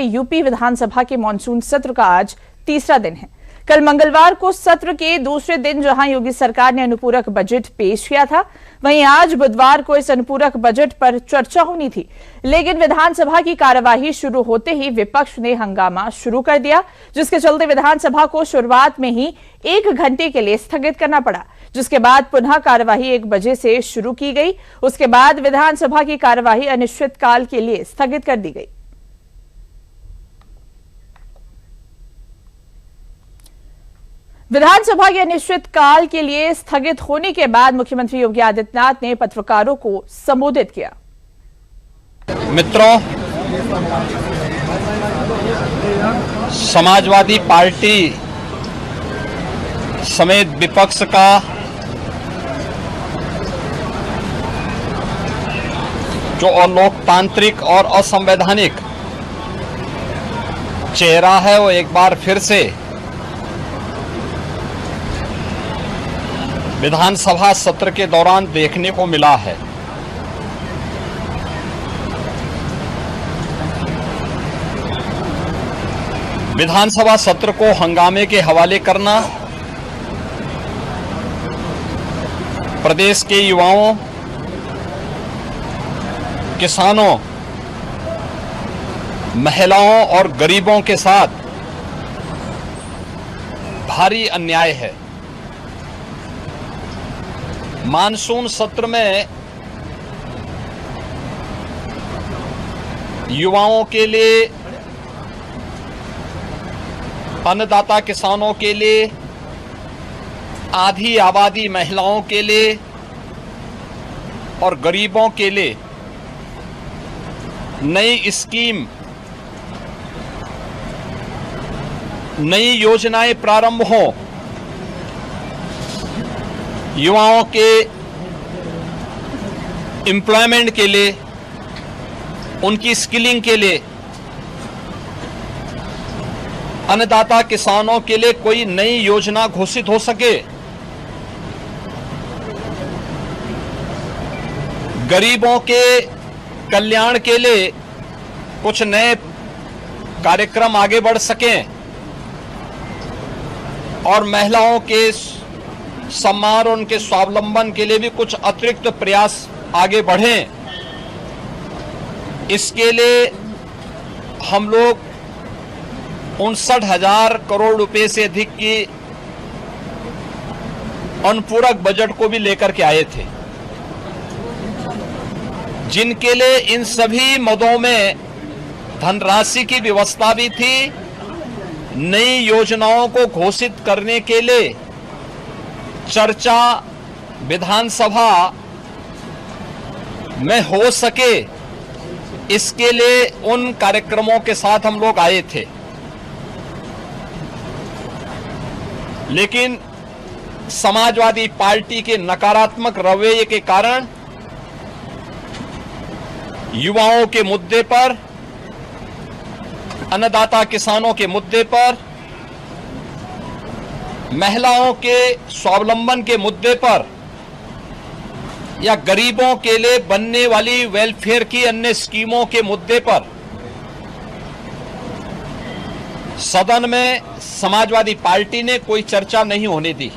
UP विधानसभा के monsoon सत्र का आज तीसरा दिन है। कल मंगलवार को सत्र के दूसरे दिन जहां योगी सरकार ने अनुपूरक बजट पेश किया था, वहीं आज बुधवार को इस अनुपूरक बजट पर चर्चा होनी थी। लेकिन विधानसभा की कार्यवाही शुरू होते ही विपक्ष ने हंगामा शुरू कर दिया, जिसके चलते विधानसभा को शुरुआत में ही 1 घंटे के लिए स्थगित करना पड़ा, जिसके बाद पुनः कार्यवाही 1 बजे से शुरू की गई। उसके बाद विधानसभा की कार्यवाही अनिश्चितकाल के लिए स्थगित कर दी गई। विधानसभा के अनिश्चितकाल के लिए स्थगित होने के बाद मुख्यमंत्री योगी आदित्यनाथ ने पत्रकारों को संबोधित किया। मित्रों, समाजवादी पार्टी समेत विपक्ष का जो अलोकतांत्रिक और असंवैधानिक चेहरा है, वो एक बार फिर से विधानसभा सत्र के दौरान देखने को मिला है। विधानसभा सत्र को हंगामे के हवाले करना, प्रदेश के युवाओं, किसानों, महिलाओं और गरीबों के साथ भारी अन्याय है। मानसून सत्र में युवाओं के लिए, अन्नदाता किसानों के लिए, आधी आबादी महिलाओं के लिए और गरीबों के लिए नई स्कीम, नई योजनाएं प्रारंभ हों, युवाओं के एम्प्लॉयमेंट के लिए, उनकी स्किलिंग के लिए, अन्नदाता किसानों के लिए कोई नई योजना घोषित हो सके, गरीबों के कल्याण के लिए कुछ नए कार्यक्रम आगे बढ़ सकें और महिलाओं के सम्मान और उनके स्वावलंबन के लिए भी कुछ अतिरिक्त प्रयास आगे बढ़ें। इसके लिए हम लोग 59,000 करोड़ रुपए से अधिक की अनुपूरक बजट को भी लेकर के आए थे, जिनके लिए इन सभी मदों में धनराशि की व्यवस्था भी थी। नई योजनाओं को घोषित करने के लिए चर्चा विधानसभा में हो सके, इसके लिए उन कार्यक्रमों के साथ हम लोग आए थे। लेकिन समाजवादी पार्टी के नकारात्मक रवैये के कारण युवाओं के मुद्दे पर, अन्नदाता किसानों के मुद्दे पर, महिलाओं के स्वावलंबन के मुद्दे पर या गरीबों के लिए बनने वाली वेलफेयर की अन्य स्कीमों के मुद्दे पर सदन में समाजवादी पार्टी ने कोई चर्चा नहीं होने दी।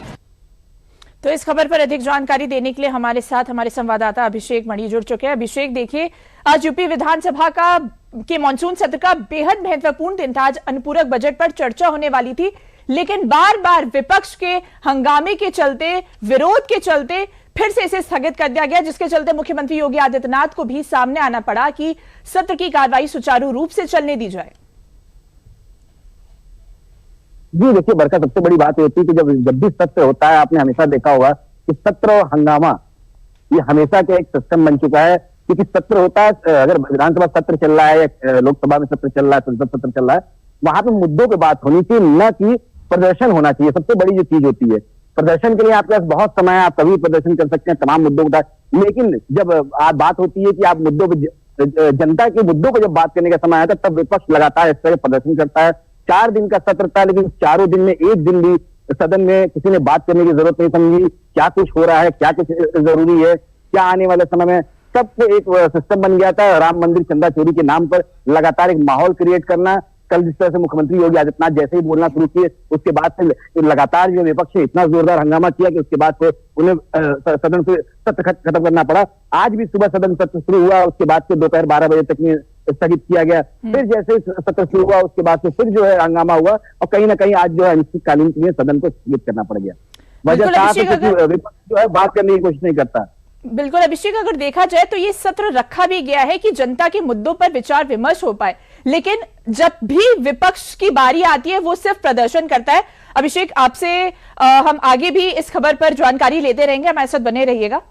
तो इस खबर पर अधिक जानकारी देने के लिए हमारे साथ हमारे संवाददाता अभिषेक मणि जुड़ चुके हैं। अभिषेक, देखिए, आज यूपी विधानसभा के मानसून सत्र का बेहद महत्वपूर्ण दिन था। आज अनुपूरक बजट पर चर्चा होने वाली थी, लेकिन बार बार विपक्ष के हंगामे के चलते, विरोध के चलते फिर से इसे स्थगित कर दिया गया, जिसके चलते मुख्यमंत्री योगी आदित्यनाथ को भी सामने आना पड़ा कि सत्र की कार्रवाई सुचारू रूप से चलने दी जाए। जी देखिए बरका, सबसे बड़ी बात होती है कि जब भी सत्र होता है, आपने हमेशा देखा होगा कि सत्र और हंगामा ये हमेशा का एक सिस्टम बन चुका है। क्योंकि सत्र होता है, अगर विधानसभा सत्र चल रहा है या लोकसभा में सत्र चल रहा है, संसद सत्र चल रहा है, वहां पे मुद्दों पे बात होनी चाहिए, न कि प्रदर्शन होना चाहिए। सबसे बड़ी जो चीज होती है, प्रदर्शन के लिए आपके पास बहुत समय है, आप कभी प्रदर्शन कर सकते हैं, तमाम मुद्दों को, लेकिन जब बात होती है कि आप मुद्दों पर, जनता के मुद्दों पर जब बात करने का समय आता है, तब विपक्ष लगातार इस तरह प्रदर्शन करता है। 4 दिन का सत्र था, लेकिन चारों दिन में एक दिन भी सदन में किसी ने बात करने की जरूरत नहीं समझी। क्या कुछ हो रहा है, क्या कुछ जरूरी है, क्या आने वाले समय में सब एक सिस्टम बन गया था राम मंदिर चंदा चोरी के नाम पर लगातार एक माहौल क्रिएट करना। कल जिस तरह से मुख्यमंत्री योगी आदित्यनाथ जैसे ही बोलना शुरू किए, उसके बाद से लगातार जो विपक्ष ने इतना जोरदार हंगामा किया कि उसके बाद से उन्हें सदन से सत्र खत्म करना पड़ा। आज भी सुबह सदन सत्र शुरू हुआ, उसके बाद से दोपहर 12 बजे तक में स्थगित किया गया। फिर जैसे सत्र शुरू हुआ उसके बाद से फिर जो है हंगामा हुआ और कहीं ना कहीं आज जो है अनिश्चितकालीन के लिए सदन को स्थगित करना पड़ गया। वजह साफ है कि विपक्ष जो है बात करने की कोशिश नहीं करता। बिल्कुल अभिषेक, अगर देखा जाए तो ये सत्र रखा भी गया है कि जनता के मुद्दों पर विचार विमर्श हो पाए, लेकिन जब भी विपक्ष की बारी आती है वो सिर्फ प्रदर्शन करता है। अभिषेक, आपसे हम आगे भी इस खबर पर जानकारी लेते रहेंगे, हमारे साथ बने रहिएगा।